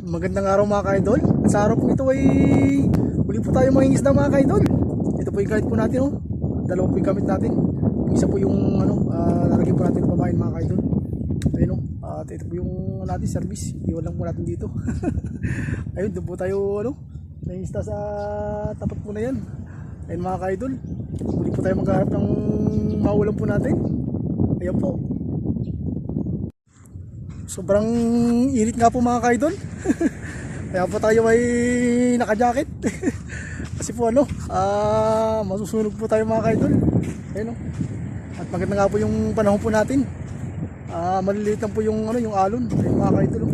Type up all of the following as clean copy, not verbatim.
Magandang araw mga ka-idol. Sa araw po ito ay huli po tayo mangingisda mga ka-idol. Ito po yung gamit po natin, oh. Dalawa po yung gamit natin. Yung isa po yung lalagyan po natin pamain mga ka-idol. Ayun, oh. At ito po yung natin service. Iwan lang po natin dito. Ayun, doon po tayo mangingisda sa tapat po na yan. Ayun mga ka-idol, huli po tayo maghaharap ng maulam po natin. Ayan po. Sobrang init nga po mga ka-idol. Kaya po tayo ay naka-jacket. Kasi po masusunog po tayo mga ka-idol. Ayun, at maganda nga po yung panahon po natin. Maliliit lang po yung alon. Ayun mga ka-idol.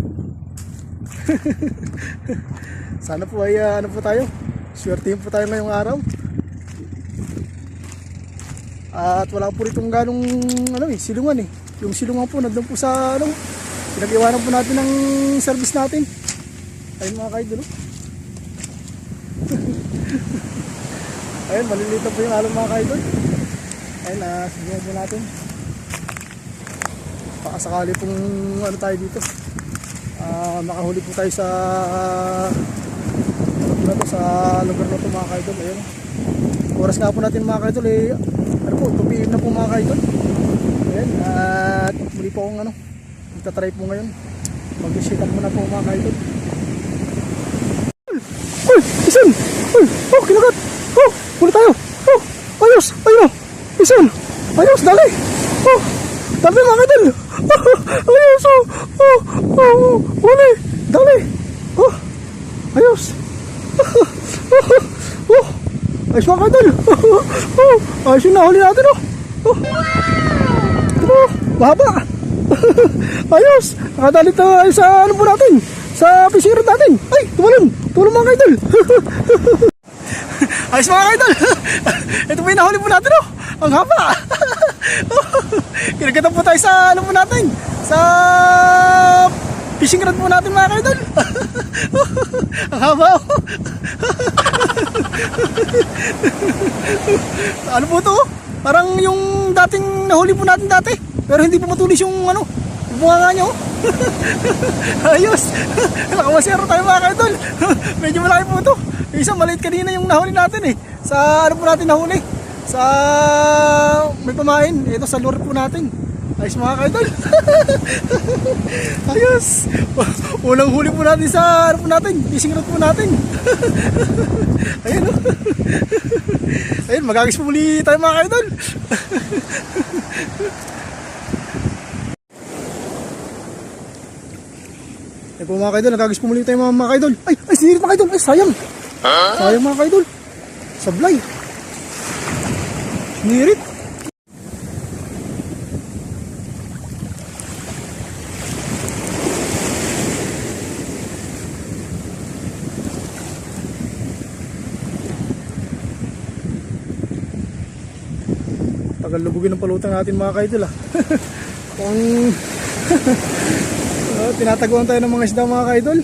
Sana po ay po tayo. Swertihin po tayo ngayong araw. At wala po ritong ganong silungan eh. Yung silungan po nandun po sa pinag-iwanan po natin ng service natin. Ayun mga ka-idol. Ayun, maliliit na po yung alon mga ka-idol. Ayun, sinuhan po natin. Baka sakali pong tayo dito. Makahuli po tayo sa sa lugar na ito mga ka-idol. Ayun. Oras nga po natin mga ka-idol 2 PM na po mga ka-idol. Ayun, at muli po akong magta-try po ngayon. Mag-sit up muna po mga ka-idol. Uy! Isan! Uy! Oh! Kinagat! Oh! Muli tayo! Oh! Ayos! Ayun! Isan! Ayos! Dali! Oh! Dali mga ka-idol! Ayos! Oh! Oh! Oh! Muli! Dali! Oh! Ayos! Oh! Ayos mga ka-idol! Oh! Ayos yung nahuli natin oh! Oh! Oh! Mahaba! Ayos! Nakadali tayo sa po natin, sa fishing rod natin. Ay! Tumalon! Tumalon mga ka-idol! Ayos mga ka-idol! Ito po yung nahuli po natin oh! Ang haba! Kinagatan po tayo sa po natin, sa fishing rod po natin mga ka-idol. Ang haba oh! Ano po to? Parang yung dating nahuli po natin dati, pero hindi po matulis yung bunga nyo. Ayos. Nakamasero tayo mga ka-idol. Medyo malaki po ito. Yung isang maliit kanina yung nahuli natin sa po natin nahuli, sa may pamain. Ito sa lure po natin. Ayos mga ka-idol. Ayos. Unang huli po natin sa po natin, fishing rod po natin. Ayun o. Ayun, magagis po muli tayo mga ka-idol. Ayun po mga ka-idol, nagagis po muli tayo mga ka-idol. Ay, sinirit mga ka-idol. Ay, sayang. Sayang mga ka-idol. Sablay. Sinirit. Tagal lubugin ng palutang natin mga ka-idol Kung tinataguan tayo ng mga isda mga ka-idol.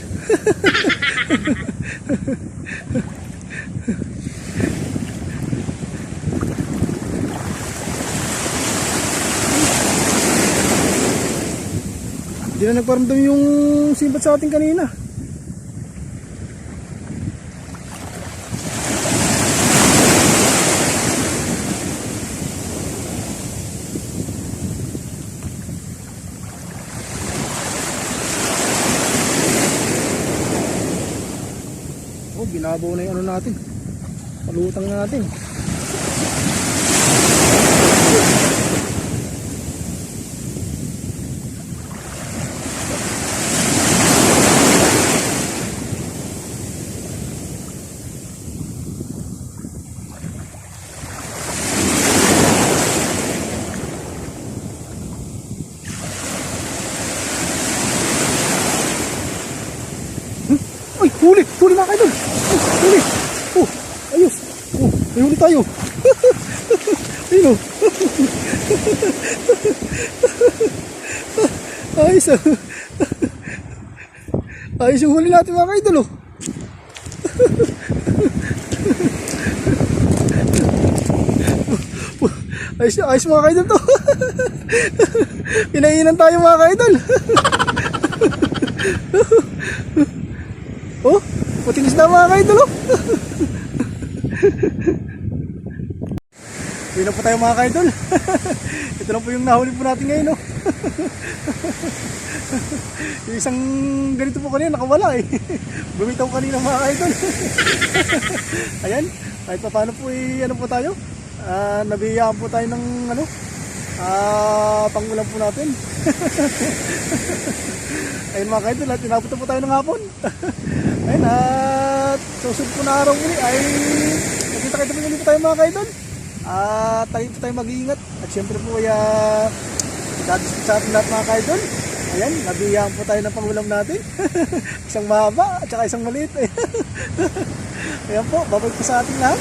Hindi na nagparamdam yung simpat sa ating kanina. Binabaw na yung natin, palutang na natin. Uy! Huli mga ka-idol! Huli! Oh! Ayos! Oh! May huli tayo! Ayun o! Ayos ah! Ayos yung huli natin mga ka-idol oh! Ayos mga ka-idol to! Pinainan tayo mga ka-idol! isda mga ka-idol oh. Uwi na po tayo mga ka-idol. Ito lang po yung nahuli po natin ngayon oh. Yung isang ganito po kanina nakawala eh. Bumitaw kanina mga ka-idol. Ayan, kahit pa paano po ano po tayo, nabiyaan po tayo ng ano, pangulam po natin. Ayun mga ka-idol, at inabutan po tayo ng hapon. Ayun, at susunod po na araw muli ay nakita-kita po muli po tayo mga ka-idol. At tayo po tayo mag-iingat. At syempre po ay dadiscuss sa ating lahat mga ka-idol. Ayan, nabiyaan po tayo ng pangulam natin. Isang mahaba at saka isang maliit. Ayan po, babay po sa ating lahat.